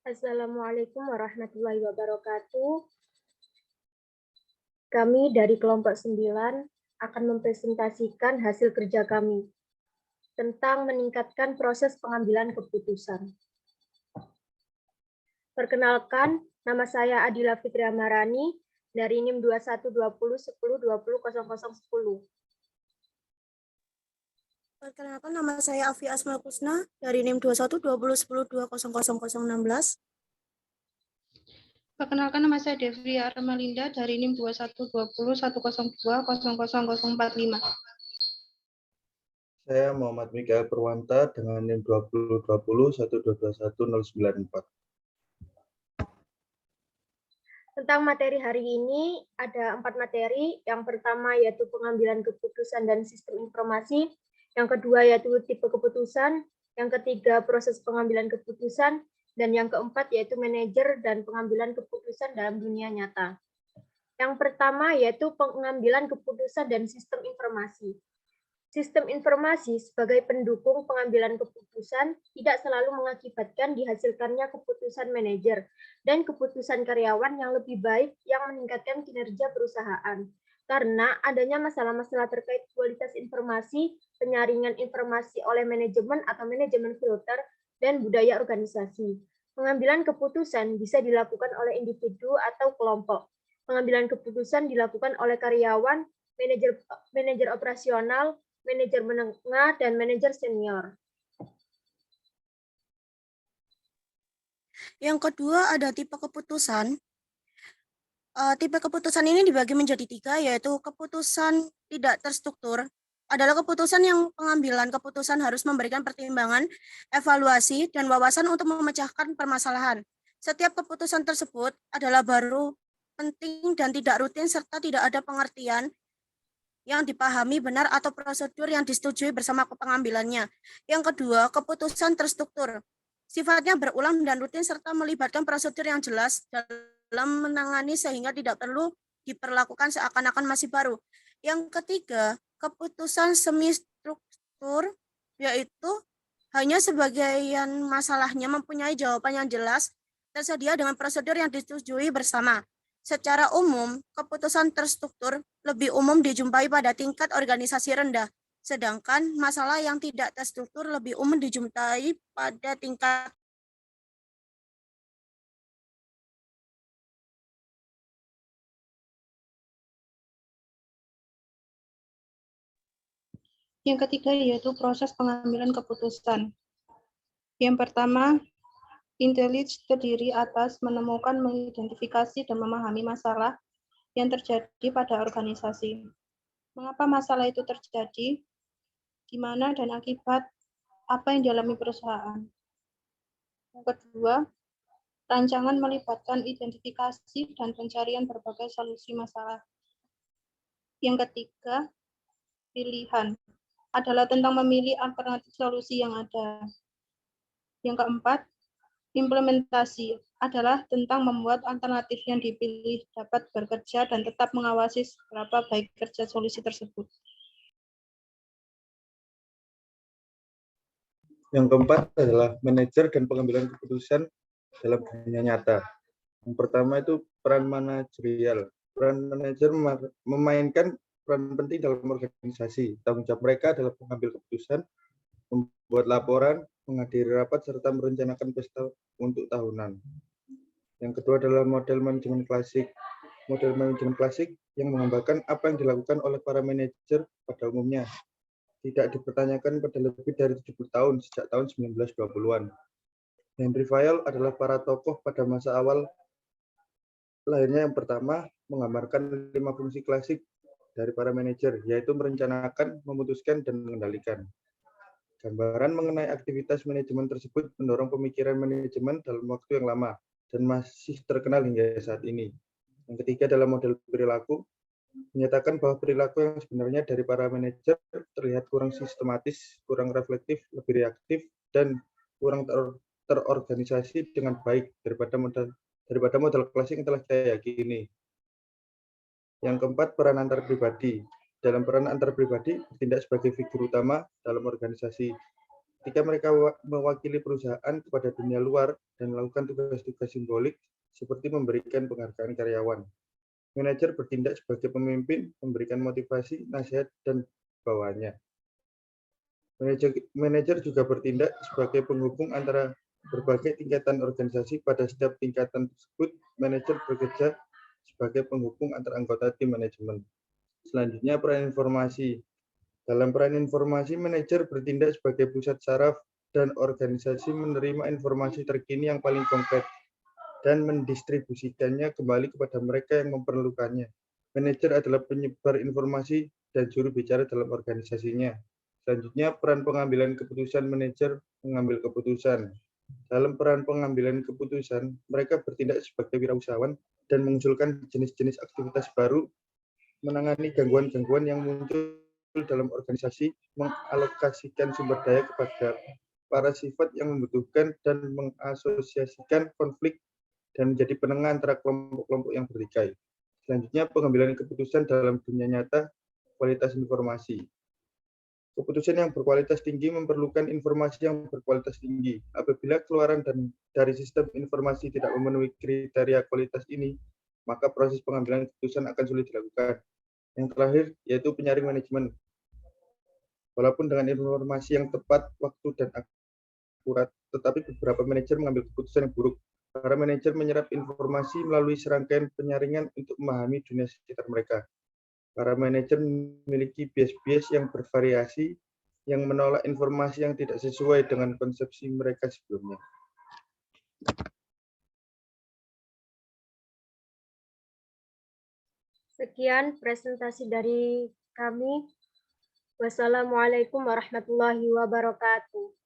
Assalamualaikum warahmatullahi wabarakatuh. Kami dari kelompok 9 akan mempresentasikan hasil kerja kami tentang meningkatkan proses pengambilan keputusan. Perkenalkan, nama saya Adila Fitri Amarani dari NIM 212010200010. Perkenalkan, nama saya Afi Asmal Kusna dari NIM 21201010200016. Perkenalkan, nama saya Devri Armalinda dari NIM 212010200045. Saya Muhammad Mikael Purwanta dengan NIM 202012212194. Tentang materi hari ini, ada 4 materi. Yang pertama yaitu pengambilan keputusan dan sistem informasi. Yang kedua yaitu tipe keputusan. Yang ketiga proses pengambilan keputusan. Dan yang keempat yaitu manajer dan pengambilan keputusan dalam dunia nyata. Yang pertama yaitu pengambilan keputusan dan sistem informasi. Sistem informasi sebagai pendukung pengambilan keputusan tidak selalu mengakibatkan dihasilkannya keputusan manajer dan keputusan karyawan yang lebih baik yang meningkatkan kinerja perusahaan. Karena adanya masalah-masalah terkait kualitas informasi, penyaringan informasi oleh manajemen atau manajemen filter, dan budaya organisasi. Pengambilan keputusan bisa dilakukan oleh individu atau kelompok. Pengambilan keputusan dilakukan oleh karyawan, manajer operasional, manajer menengah, dan manajer senior. Yang kedua ada tipe keputusan. Tipe keputusan ini dibagi menjadi 3, yaitu keputusan tidak terstruktur, adalah keputusan yang pengambilan keputusan harus memberikan pertimbangan, evaluasi, dan wawasan untuk memecahkan permasalahan. Setiap keputusan tersebut adalah baru, penting, dan tidak rutin, serta tidak ada pengertian yang dipahami benar atau prosedur yang disetujui bersama pengambilannya. Yang kedua, keputusan terstruktur. Sifatnya berulang dan rutin serta melibatkan prosedur yang jelas dalam menangani sehingga tidak perlu diperlakukan seakan-akan masih baru. Yang ketiga, keputusan semi struktur, yaitu hanya sebagian masalahnya mempunyai jawaban yang jelas tersedia dengan prosedur yang disetujui bersama. Secara umum, keputusan terstruktur lebih umum dijumpai pada tingkat organisasi rendah, sedangkan masalah yang tidak terstruktur lebih umum dijumpai pada tingkat Yang ketiga yaitu proses pengambilan keputusan. Yang pertama, intelligence terdiri atas menemukan, mengidentifikasi, dan memahami masalah yang terjadi pada organisasi. Mengapa masalah itu terjadi, di mana, dan akibat apa yang dialami perusahaan. Yang kedua, rancangan melibatkan identifikasi dan pencarian berbagai solusi masalah. Yang ketiga, pilihan adalah tentang memilih alternatif solusi yang ada. Yang keempat, implementasi adalah tentang membuat alternatif yang dipilih dapat bekerja dan tetap mengawasi seberapa baik kerja solusi tersebut. Yang keempat adalah manajer dan pengambilan keputusan dalam dunia nyata. Yang pertama itu peran manajerial. Peran manajer memainkan peran penting dalam organisasi. Tanggung jawab mereka adalah mengambil keputusan, membuat laporan, menghadiri rapat, serta merencanakan pesta untuk tahunan. Yang kedua adalah model manajemen klasik. Model manajemen klasik yang menggambarkan apa yang dilakukan oleh para manajer pada umumnya. Tidak dipertanyakan pada lebih dari 70 tahun sejak tahun 1920-an. Henry Fayol adalah para tokoh pada masa awal lahirnya. Yang pertama, menggambarkan 5 fungsi klasik dari para manajer, yaitu merencanakan, memutuskan, dan mengendalikan. Gambaran mengenai aktivitas manajemen tersebut mendorong pemikiran manajemen dalam waktu yang lama dan masih terkenal hingga saat ini. Yang ketiga adalah model perilaku, menyatakan bahwa perilaku yang sebenarnya dari para manajer terlihat kurang sistematis, kurang reflektif, lebih reaktif, dan kurang terorganisasi dengan baik daripada model klasik yang telah kita yakini. Yang keempat, peran antar pribadi. Dalam peran antar pribadi bertindak sebagai figur utama dalam organisasi. ketika mereka mewakili perusahaan kepada dunia luar dan melakukan tugas-tugas simbolik seperti memberikan penghargaan karyawan. Manajer bertindak sebagai pemimpin, memberikan motivasi, nasihat, dan bawahannya. Manajer juga bertindak sebagai penghubung antara berbagai tingkatan organisasi. Pada setiap tingkatan tersebut, manajer bekerja sebagai penghubung antar anggota tim manajemen. Selanjutnya, peran informasi. Dalam peran informasi, manajer bertindak sebagai pusat saraf dan organisasi menerima informasi terkini yang paling konkret dan mendistribusikannya kembali kepada mereka yang memerlukannya. Manajer adalah penyebar informasi dan juru bicara dalam organisasinya. Selanjutnya, peran pengambilan keputusan. Manajer mengambil keputusan. Dalam peran pengambilan keputusan, mereka bertindak sebagai wirausahawan dan mengusulkan jenis-jenis aktivitas baru, menangani gangguan-gangguan yang muncul dalam organisasi, mengalokasikan sumber daya kepada para sifat yang membutuhkan, dan mengasosiasikan konflik dan menjadi penengah antara kelompok-kelompok yang bertikai. Selanjutnya, pengambilan keputusan dalam dunia nyata, kualitas informasi. Keputusan yang berkualitas tinggi memerlukan informasi yang berkualitas tinggi. Apabila keluaran dari sistem informasi tidak memenuhi kriteria kualitas ini, maka proses pengambilan keputusan akan sulit dilakukan. Yang terakhir, yaitu penyaring manajemen. Walaupun dengan informasi yang tepat, waktu, dan akurat, tetapi beberapa manajer mengambil keputusan yang buruk. Para manajer menyerap informasi melalui serangkaian penyaringan untuk memahami dunia sekitar mereka. Para manajer memiliki bias-bias yang bervariasi, yang menolak informasi yang tidak sesuai dengan konsepsi mereka sebelumnya. Sekian presentasi dari kami. Wassalamualaikum warahmatullahi wabarakatuh.